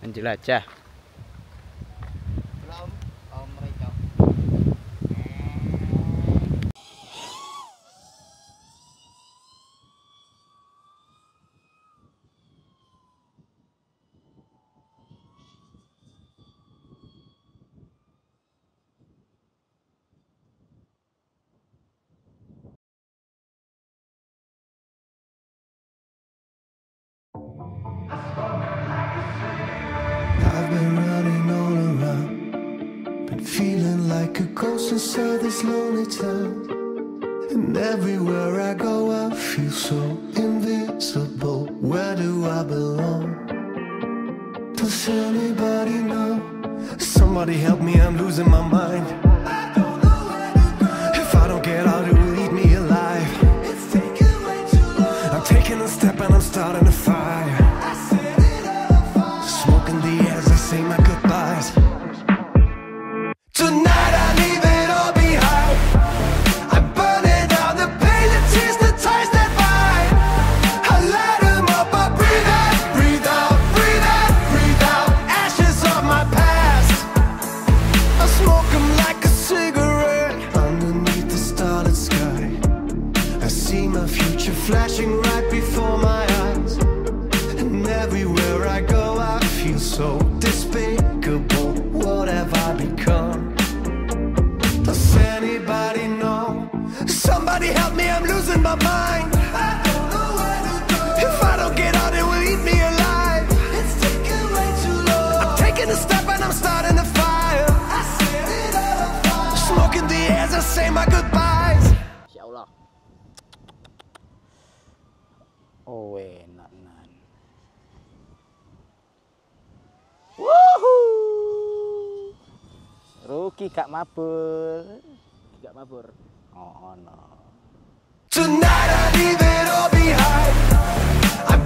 menjelajah. Belum mereka. I've been running all around, been feeling like a ghost inside this lonely town. And everywhere I go I feel so invisible. Where do I belong? Does anybody know? Somebody help me, I'm losing my mind. I don't know where to go. If I don't get out it will eat me alive. It's taking way too long. I'm taking a step and I'm starting a fire. Smoking the air as I say my goodbyes. Tonight I leave it all behind. I'm burning down the pain, the tears, the ties that bind. I light them up, I breathe out, breathe out, breathe out, breathe out. Ashes of my past, I smoke them like a cigarette. Underneath the starlit sky, I see my future flashing right before my eyes. And everywhere I go I feel so despicable. What have I become? Does anybody know? Somebody help me, I'm losing my mind. I don't know where to go. If I don't get out it will eat me alive. It's taking way too long. I'm taking a step and I'm starting a fire. I set it on fire. Smoking the air as I say my goodbyes. Ya Allah. Oh enak nan. Woohoo. Ruki gak mabur. Gak mabur. Oh no. Tonight I leave it all behind. I'm